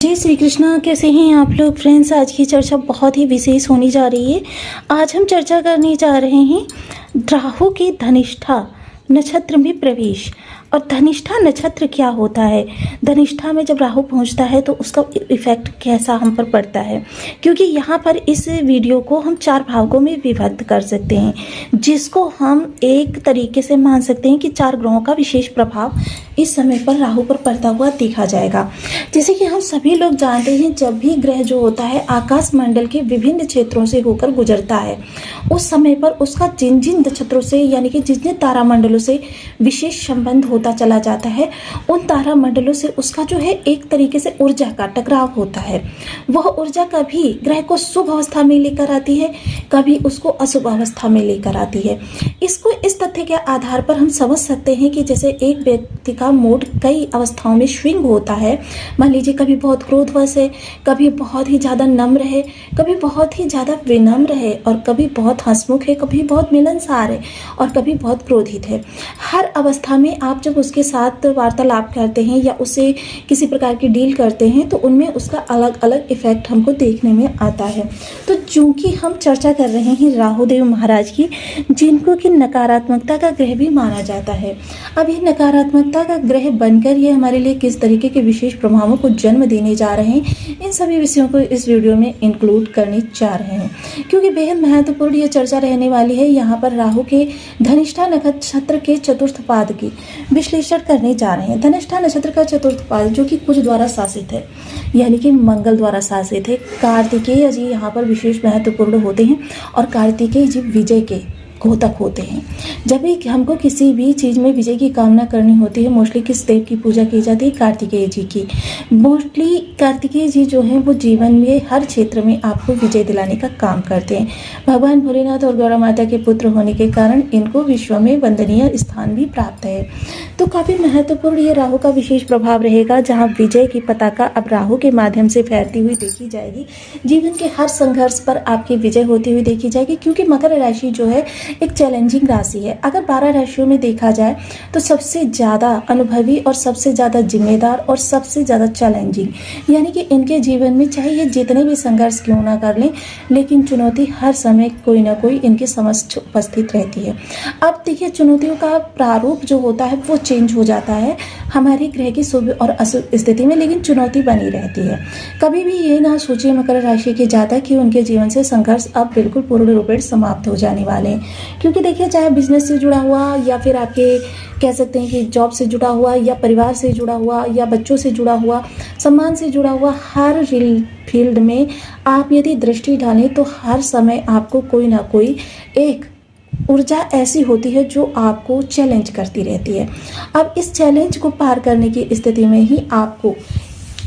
जय श्री कृष्णा। कैसे हैं आप लोग फ्रेंड्स। आज की चर्चा बहुत ही विशेष होने जा रही है। आज हम चर्चा करने जा रहे हैं राहु की धनिष्ठा नक्षत्र में प्रवेश। और धनिष्ठा नक्षत्र क्या होता है, धनिष्ठा में जब राहु पहुंचता है तो उसका इफेक्ट कैसा हम पर पड़ता है, क्योंकि यहाँ पर इस वीडियो को हम 4 भागों में विभक्त कर सकते हैं, जिसको हम एक तरीके से मान सकते हैं कि 4 ग्रहों का विशेष प्रभाव इस समय पर राहु पर पड़ता हुआ देखा जाएगा। जैसे कि हम सभी लोग जानते हैं, जब भी ग्रह जो होता है आकाश मंडल के विभिन्न क्षेत्रों से होकर गुजरता है, उस समय पर उसका जिन जिन नक्षत्रों से यानी कि जिन जिन तारामंडलों से विशेष संबंध होता चला जाता है, उन तारामंडलों से उसका जो है एक तरीके से ऊर्जा का टकराव होता है। वह ऊर्जा कभी ग्रह को शुभ अवस्था में लेकर आती है, कभी उसको अशुभ अवस्था में लेकर आती है। इसको इस तथ्य के आधार पर हम समझ सकते हैं कि जैसे एक व्यक्ति का मूड कई अवस्थाओं में स्विंग होता है। मान लीजिए कभी बहुत क्रोधवश है, कभी बहुत ही ज़्यादा नम्र है, कभी बहुत ही ज़्यादा विनम्र है, और कभी बहुत हंसमुख है, कभी बहुत मिलनसार है, और कभी बहुत क्रोधित है। हर अवस्था में आप जब उसके साथ वार्तालाप करते हैं या उससे किसी प्रकार की डील करते हैं तो उनमें उसका अलग अलग इफेक्ट हमको देखने में आता है। तो चूंकि हम चर्चा कर रहे हैं राहुदेव महाराज की, जिनको कि नकारात्मकता का ग्रह भी माना जाता है। अब ये नकारात्मकता का ग्रह बनकर ये हमारे लिए किस तरीके के विशेष प्रभावों को जन्म देने जा रहे हैं, इन सभी विषयों को इस वीडियो में इंक्लूड करने जा रहे हैं, क्योंकि बेहद महत्वपूर्ण ये चर्चा रहने वाली है। यहाँ पर राहु के धनिष्ठा नक्षत्र के चतुर्थ पाद की विश्लेषण करने जा रहे हैं। धनिष्ठा नक्षत्र का चतुर्थ पाद जो कि कुछ द्वारा शासित है, यानी कि मंगल द्वारा शासित है। कार्तिकेय जी यहाँ पर विशेष महत्वपूर्ण होते हैं, और कार्तिकेय जी विजय के घोतक होते हैं। जब भी हमको किसी भी चीज़ में विजय की कामना करनी होती है, मोस्टली किस देव की पूजा की जाती है, कार्तिकेय जी की। मोस्टली कार्तिकेय जी जो हैं वो जीवन में हर क्षेत्र में आपको विजय दिलाने का काम करते हैं। भगवान भोलेनाथ और गौरा माता के पुत्र होने के कारण इनको विश्व में वंदनीय स्थान भी प्राप्त है। तो काफ़ी महत्वपूर्ण ये राहु का विशेष प्रभाव रहेगा, जहाँ विजय की पताका अब राहु के माध्यम से फैलती हुई देखी जाएगी। जीवन के हर संघर्ष पर आपकी विजय होती हुई देखी जाएगी, क्योंकि मकर राशि जो है एक चैलेंजिंग राशि है। अगर 12 राशियों में देखा जाए तो सबसे ज़्यादा अनुभवी और सबसे ज़्यादा जिम्मेदार और सबसे ज़्यादा चैलेंजिंग, यानी कि इनके जीवन में चाहे ये जितने भी संघर्ष क्यों ना कर लें, लेकिन चुनौती हर समय कोई ना कोई इनके समक्ष उपस्थित रहती है। अब देखिए, चुनौतियों का प्रारूप जो होता है वो चेंज हो जाता है हमारे ग्रह की शुभ और अशुभ स्थिति में, लेकिन चुनौती बनी रहती है। कभी भी ये ना सोचिए मकर राशि के जातक कि उनके जीवन से संघर्ष अब बिल्कुल पूर्ण रूपेण समाप्त हो जाने वाले हैं, क्योंकि देखिए, चाहे बिजनेस से जुड़ा हुआ या फिर आपके कह सकते हैं कि जॉब से जुड़ा हुआ या परिवार से जुड़ा हुआ या बच्चों से जुड़ा हुआ, सम्मान से जुड़ा हुआ, हर फील्ड में आप यदि दृष्टि डालें तो हर समय आपको कोई ना कोई एक ऊर्जा ऐसी होती है जो आपको चैलेंज करती रहती है। अब इस चैलेंज को पार करने की स्थिति में ही आपको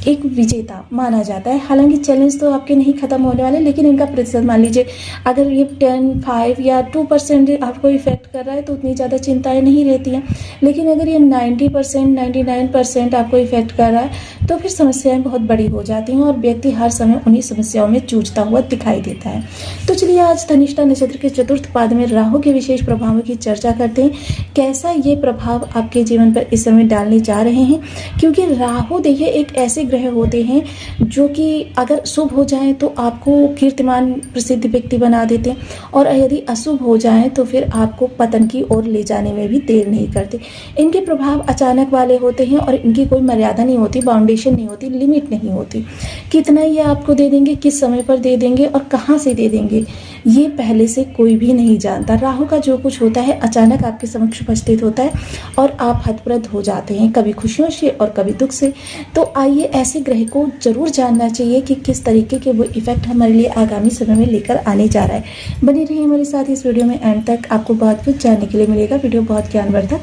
एक विजेता माना जाता है। हालांकि चैलेंज तो आपके नहीं खत्म होने वाले, लेकिन इनका प्रतिशत मान लीजिए अगर ये 10, 5 या 2% आपको इफेक्ट कर रहा है तो उतनी ज़्यादा चिंताएं नहीं रहती हैं। लेकिन अगर ये 90%, 99% आपको इफेक्ट कर रहा है तो फिर समस्याएं बहुत बड़ी हो जाती हैं, और व्यक्ति हर समय उन्हीं समस्याओं में जूझता हुआ दिखाई देता है। तो चलिए आज धनिष्ठा नक्षत्र के चतुर्थ पाद में राहु के विशेष प्रभावों की चर्चा करते हैं, कैसा ये प्रभाव आपके जीवन पर इस समय डालने जा रहे हैं। क्योंकि राहु देखिए एक ऐसे ग्रह होते हैं जो कि अगर शुभ हो जाएं तो आपको कीर्तिमान प्रसिद्ध व्यक्ति बना देते हैं, और यदि अशुभ हो जाएं तो फिर आपको पतन की ओर ले जाने में भी देर नहीं करते। इनके प्रभाव अचानक वाले होते हैं, और इनकी कोई मर्यादा नहीं होती, बाउंडेशन नहीं होती, लिमिट नहीं होती। कितना ये आपको दे देंगे, किस समय पर दे देंगे और कहाँ से दे देंगे, ये पहले से कोई भी नहीं जानता। राहु का जो कुछ होता है अचानक आपके समक्ष उपस्थित होता है, और आप हतप्रद हो जाते हैं, कभी खुशियों से और कभी दुख से। तो आइए ऐसे ग्रह को जरूर जानना चाहिए कि किस तरीके के वो इफेक्ट हमारे लिए आगामी समय में लेकर आने जा रहा है। बने रहिए हमारे साथ इस वीडियो में, एंड तक आपको बहुत कुछ जानने के लिए मिलेगा। वीडियो बहुत ज्ञानवर्धक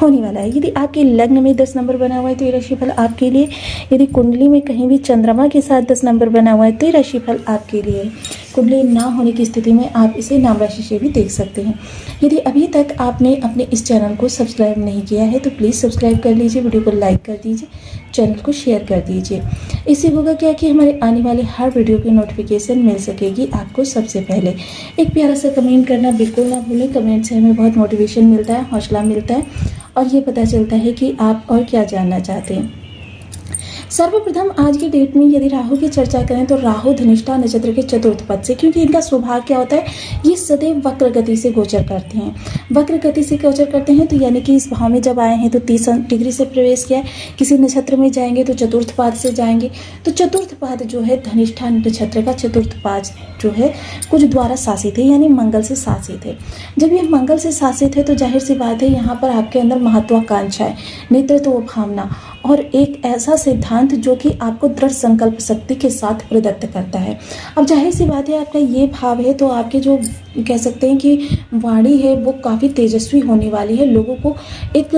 होने वाला है। यदि आपके लग्न में 10 नंबर बना हुआ है तो ये राशिफल आपके लिए। यदि कुंडली में कहीं भी चंद्रमा के साथ 10 नंबर बना हुआ है तो ये राशिफल आपके लिए। कुंडली ना होने की स्थिति में आप इसे नाम राशि से भी देख सकते हैं। यदि अभी तक आपने अपने इस चैनल को सब्सक्राइब नहीं किया है तो प्लीज़ सब्सक्राइब कर लीजिए, वीडियो को लाइक कर दीजिए, चैनल को शेयर कर दीजिए। इससे होगा क्या कि हमारे आने वाले हर वीडियो की नोटिफिकेशन मिल सकेगी आपको सबसे पहले। एक प्यारा सा कमेंट करना बिल्कुल ना भूलें, कमेंट से हमें बहुत मोटिवेशन मिलता है, हौसला मिलता है, और ये पता चलता है कि आप और क्या जानना चाहते हैं। सर्वप्रथम आज की डेट में यदि राहु की चर्चा करें तो राहु धनिष्ठा नक्षत्र के चतुर्थ पद से, क्योंकि इनका स्वभाव क्या होता है, ये सदैव वक्र गति से गोचर करते हैं। वक्र गति से गोचर करते हैं तो यानी कि इस भाव में जब आए हैं तो 30 डिग्री से प्रवेश किया है, किसी नक्षत्र में जाएंगे तो चतुर्थ पाद से जाएंगे। तो चतुर्थ पाद जो है धनिष्ठा नक्षत्र का चतुर्थ पाद जो है कुछ द्वारा शासित है, यानी मंगल से शासित है। जब ये मंगल से शासित है तो जाहिर सी बात है यहाँ पर आपके अंदर महत्वाकांक्षा है, नेतृत्व भावना और एक ऐसा सिद्धांत जो कि आपको दृढ़ संकल्प शक्ति के साथ प्रदत्त करता है। अब जाहिर सी बात है आपका ये भाव है तो आपके जो कह सकते हैं कि वाणी है वो काफ़ी तेजस्वी होने वाली है, लोगों को एक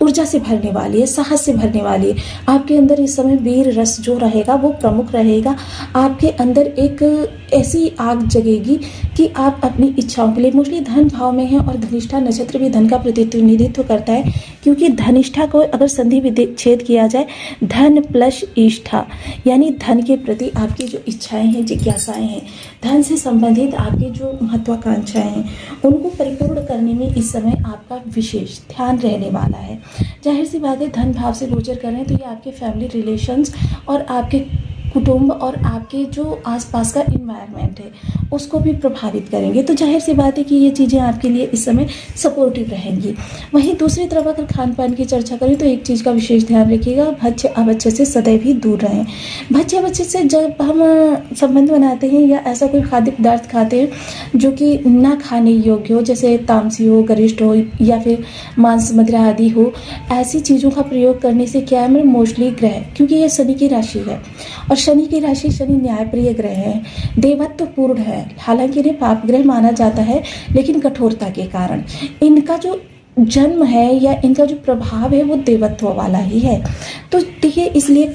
ऊर्जा से भरने वाली है, साहस से भरने वाली है। आपके अंदर इस समय वीर रस जो रहेगा वो प्रमुख रहेगा। आपके अंदर एक ऐसी आग जगेगी कि आप अपनी इच्छाओं के लिए, मोस्टली धन भाव में है और धनिष्ठा नक्षत्र भी धन का प्रतिनिधित्व करता है, क्योंकि धनिष्ठा को अगर संधि विच्छेद किया जाए धन प्लस इष्ठा, यानी धन के प्रति आपकी जो इच्छाएं हैं, जिज्ञासाएं हैं, धन से संबंधित आपकी जो महत्वाकांक्षाएं हैं, उनको परिपूर्ण करने में इस समय आपका विशेष ध्यान रहने वाला है। जाहिर सी बात है धन भाव से गोचर कर रहे हैं तो ये आपके फैमिली रिलेशंस और आपके कुटुंब और आपके जो आसपास का इन्वायरमेंट है उसको भी प्रभावित करेंगे। तो जाहिर सी बात है कि ये चीज़ें आपके लिए इस समय सपोर्टिव रहेंगी। वहीं दूसरी तरफ अगर खान पान की चर्चा करें तो एक चीज़ का विशेष ध्यान रखिएगा, भक्ष्य अभक्ष्य से सदैव ही दूर रहें। भक्ष्य अभक्ष्य से जब हम संबंध बनाते हैं या ऐसा कोई खाद्य पदार्थ खाते हैं जो कि ना खाने योग्य हो, जैसे तामसी हो, गरिष्ठ हो या फिर मांस मदिरा आदि हो, ऐसी चीज़ों का प्रयोग करने से क्या है, मोस्टली ग्रह, क्योंकि ये शनि की राशि है और शनि की राशि, शनि न्यायप्रिय ग्रह है, देवत्व पूर्ण है। हालांकि इन्हें पाप ग्रह माना जाता है, लेकिन कठोरता के कारण इनका जो जन्म है या इनका जो प्रभाव है वो देवत्व वाला ही है। तो देखिए इसलिए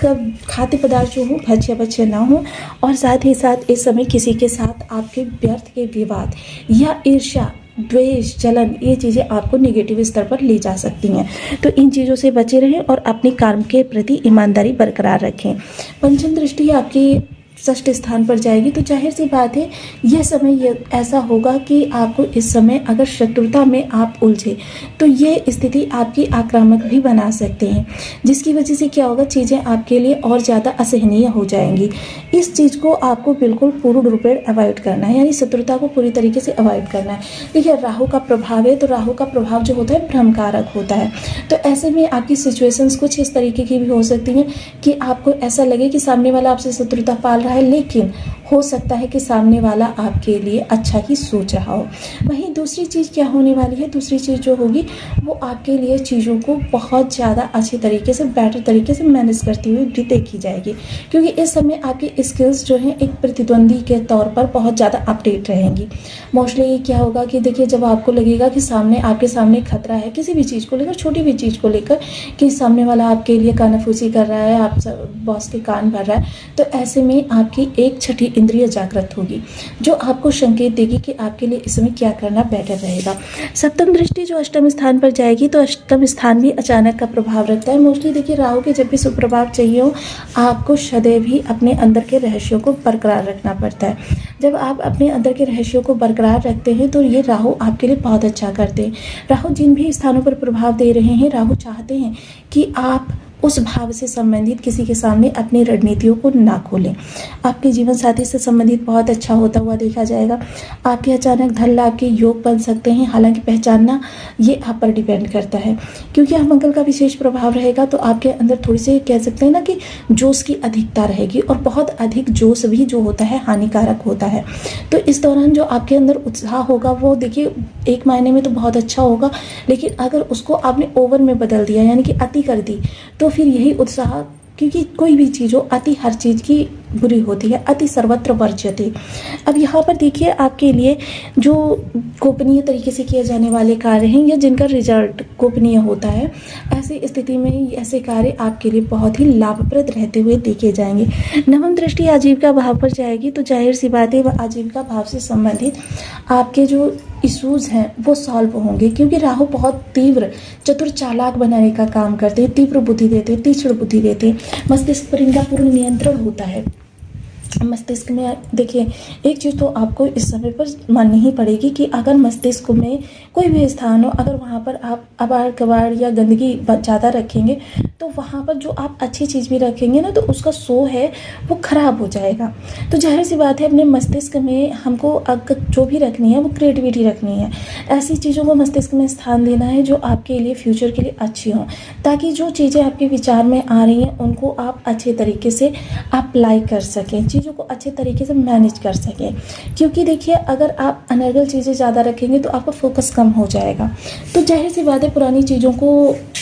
खाद्य पदार्थ जो हो भक्ष्य भक्ष्य ना हो, और साथ ही साथ इस समय किसी के साथ आपके व्यर्थ के विवाद या ईर्ष्या, द्वेष, जलन, ये चीज़ें आपको नेगेटिव स्तर पर ले जा सकती हैं। तो इन चीज़ों से बचे रहें और अपने कर्म के प्रति ईमानदारी बरकरार रखें। पंचम दृष्टि आपकी षष्ठ स्थान पर जाएगी तो जाहिर सी बात है यह समय ऐसा होगा कि आपको इस समय अगर शत्रुता में आप उलझे तो ये स्थिति आपकी आक्रामक भी बना सकते हैं, जिसकी वजह से क्या होगा, चीज़ें आपके लिए और ज़्यादा असहनीय हो जाएंगी। इस चीज़ को आपको बिल्कुल पूर्ण रूपेण अवॉइड करना है, यानी शत्रुता को पूरी तरीके से अवॉइड करना है। देखिए राहु का प्रभाव है तो राहु का प्रभाव जो होता है भ्रमकारक होता है। तो ऐसे में आपकी सिचुएशंस कुछ इस तरीके की भी हो सकती हैं कि आपको ऐसा लगे कि सामने वाला आपसे शत्रुता पाल रहा है, लेकिन हो सकता है कि सामने वाला आपके लिए अच्छा ही सोच रहा हो। वहीं दूसरी चीज़ क्या होने वाली है, दूसरी चीज़ जो होगी वो आपके लिए चीज़ों को बहुत ज़्यादा अच्छी तरीके से, बेटर तरीके से मैनेज करती हुई भी देखी जाएगी, क्योंकि इस समय आपकी स्किल्स जो हैं एक प्रतिद्वंदी के तौर पर बहुत ज़्यादा अपडेट रहेंगी। मोस्टली क्या होगा कि देखिए जब आपको लगेगा कि सामने आपके सामने खतरा है किसी भी चीज़ को लेकर, छोटी भी चीज़ को लेकर, कि सामने वाला आपके लिए कानाफूसी कर रहा है, आप बॉस के कान भर रहा है, तो ऐसे में आपकी एक छठी इंद्रिय जागृत होगी जो आपको संकेत देगी कि आपके लिए इस समय क्या करना बेटर रहेगा। सप्तम दृष्टि जो अष्टम स्थान पर जाएगी तो अष्टम स्थान भी अचानक का प्रभाव रखता है। मोस्टली देखिए राहु के जब भी सुप्रभाव चाहिए हो आपको सदैव ही अपने अंदर के रहस्यों को बरकरार रखना पड़ता है। जब आप अपने अंदर के रहस्यों को बरकरार रखते हैं तो ये राहु आपके लिए बहुत अच्छा करते हैं। राहु जिन भी स्थानों पर प्रभाव दे रहे हैं, राहु चाहते हैं कि आप उस भाव से संबंधित किसी के सामने अपनी रणनीतियों को ना खोलें। आपके जीवन साथी से संबंधित बहुत अच्छा होता हुआ देखा जाएगा। आपके अचानक धन लाभ के योग बन सकते हैं, हालांकि पहचानना ये आप पर डिपेंड करता है, क्योंकि यहाँ मंगल का विशेष प्रभाव रहेगा तो आपके अंदर थोड़ी सी कह सकते हैं ना कि जोश की अधिकता रहेगी, और बहुत अधिक जोश भी जो होता है हानिकारक होता है। तो इस दौरान जो आपके अंदर उत्साह होगा वो देखिए एक मायने में तो बहुत अच्छा होगा, लेकिन अगर उसको आपने ओवर में बदल दिया यानी कि अति कर दी तो फिर यही उत्साह, क्योंकि कोई भी चीज़ हो अति हर चीज़ की बुरी होती है, अति सर्वत्र वर्ज्यते। अब यहाँ पर देखिए आपके लिए जो गोपनीय तरीके से किए जाने वाले कार्य हैं या जिनका रिजल्ट गोपनीय होता है, ऐसी स्थिति में ऐसे कार्य आपके लिए बहुत ही लाभप्रद रहते हुए देखे जाएंगे। नवम दृष्टि आजीविका भाव पर जाएगी तो जाहिर सी बात है वह आजीविका भाव से संबंधित आपके जो इशूज़ हैं वो सॉल्व होंगे, क्योंकि राहु बहुत तीव्र चतुर चालाक बनाने का काम करते हैं, तीव्र बुद्धि देते हैं, तीक्ष्ण बुद्धि देते हैं, मस्तिष्क पर इनका पूर्ण नियंत्रण होता है। मस्तिष्क में देखिए, एक चीज़ तो आपको इस समय पर माननी ही पड़ेगी कि अगर मस्तिष्क में कोई भी स्थान हो, अगर वहाँ पर आप अबाड़-कबाड़ या गंदगी ज़्यादा रखेंगे, तो वहाँ पर जो आप अच्छी चीज़ भी रखेंगे ना, तो उसका शो है वो ख़राब हो जाएगा। तो ज़ाहिर-सी बात है, अपने मस्तिष्क में हमको अगर जो भी रखनी है वो क्रिएटिविटी रखनी है। ऐसी चीज़ों को मस्तिष्क में स्थान देना है जो आपके लिए फ्यूचर के लिए अच्छी हों, ताकि जो चीज़ें आपके विचार में आ रही हैं उनको आप अच्छे तरीके से अप्लाई कर सकें, चीज़ों को अच्छे तरीके से मैनेज कर सकें। क्योंकि देखिए, अगर आप अनर्गल चीज़ें ज़्यादा रखेंगे तो आपका फोकस कम हो जाएगा। तो ज़ाहिर-सी बात है, पुरानी चीज़ों को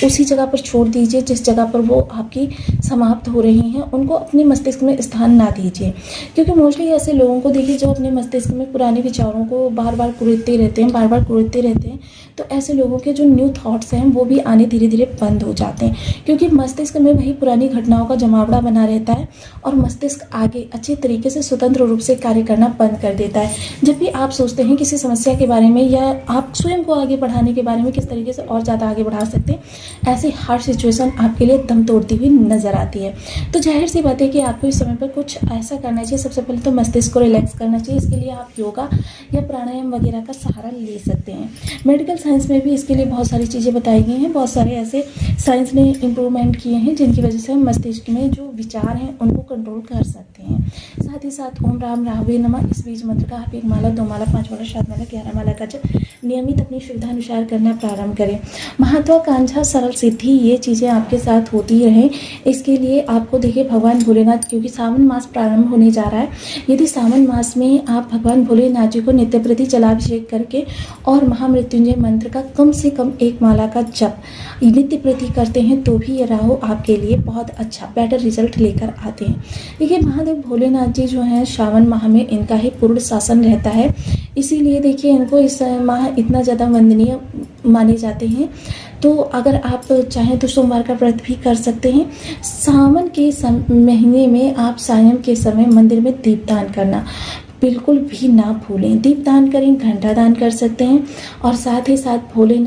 उसी जगह पर छोड़ दीजिए जिस जगह पर वो आपकी समाप्त हो रही हैं, उनको अपने मस्तिष्क में स्थान ना दीजिए। क्योंकि मोस्टली ऐसे लोगों को देखिए जो अपने मस्तिष्क में पुराने विचारों को बार-बार कुरेदते रहते हैं, बार-बार कुरेदते रहते हैं, तो ऐसे लोगों के जो न्यू थॉट्स हैं वो भी आने धीरे-धीरे बंद हो जाते हैं। क्योंकि मस्तिष्क में वही पुरानी घटनाओं का जमावड़ा बना रहता है और मस्तिष्क आगे अच्छे तरीके से स्वतंत्र रूप से कार्य करना बंद कर देता है। जब भी आप सोचते हैं किसी समस्या के बारे में या आप स्वयं को आगे बढ़ाने के बारे में, किस तरीके से और ज़्यादा आगे बढ़ा सकते हैं, ऐसी हर सिचुएशन आपके लिए दम तोड़ती हुई नज़र आती है। तो ज़ाहिर-सी बात है कि आपको इस समय पर कुछ ऐसा करना चाहिए। सबसे पहले तो मस्तिष्क को रिलैक्स करना चाहिए। इसके लिए आप योगा या प्राणायाम वगैरह का सहारा ले सकते हैं। मेडिकल साइंस में भी इसके लिए बहुत सारी चीज़ें बताई गई हैं। बहुत सारे ऐसे साइंस ने इम्प्रूवमेंट किए हैं जिनकी वजह से हम मस्तिष्क में जो विचार हैं उनको कंट्रोल कर सकते हैं। साथ ही साथ ओम राम राहवे नमः इस बीज मंत्र का आप 1 माला, 2 माला, 5 माला, 7 माला, 11 माला का जप नियमित अपनी सुविधानुसार करना प्रारंभ करें। महत्वाकांक्षा, सरल सिद्धि, ये चीज़ें आपके साथ होती रहें, इसके लिए आपको देखिए भगवान भोलेनाथ, क्योंकि सावन मास प्रारंभ होने जा रहा है, यदि सावन मास में आप भगवान भोलेनाथ जी को नित्य प्रति जलाभिषेक करके और महामृत्युंजय मंत्र का कम से कम 1 माला का जप नित्य प्रति करते हैं तो भी ये राहु आपके लिए बहुत अच्छा बेटर रिजल्ट लेकर आते हैं। देखिए, महादेव भोलेनाथ जी जो हैं, श्रावण माह में इनका ही पूर्ण शासन रहता है, इसीलिए देखिए इनको इस माह इतना ज़्यादा वंदनीय माने जाते हैं। तो अगर आप चाहें तो सोमवार का व्रत भी कर सकते हैं। सावन के महीने में आप सायं के समय मंदिर में दीपदान करना बिल्कुल भी ना भूलें। दीपदान करें, घंटा दान कर सकते हैं और साथ ही साथ भोलेनाथ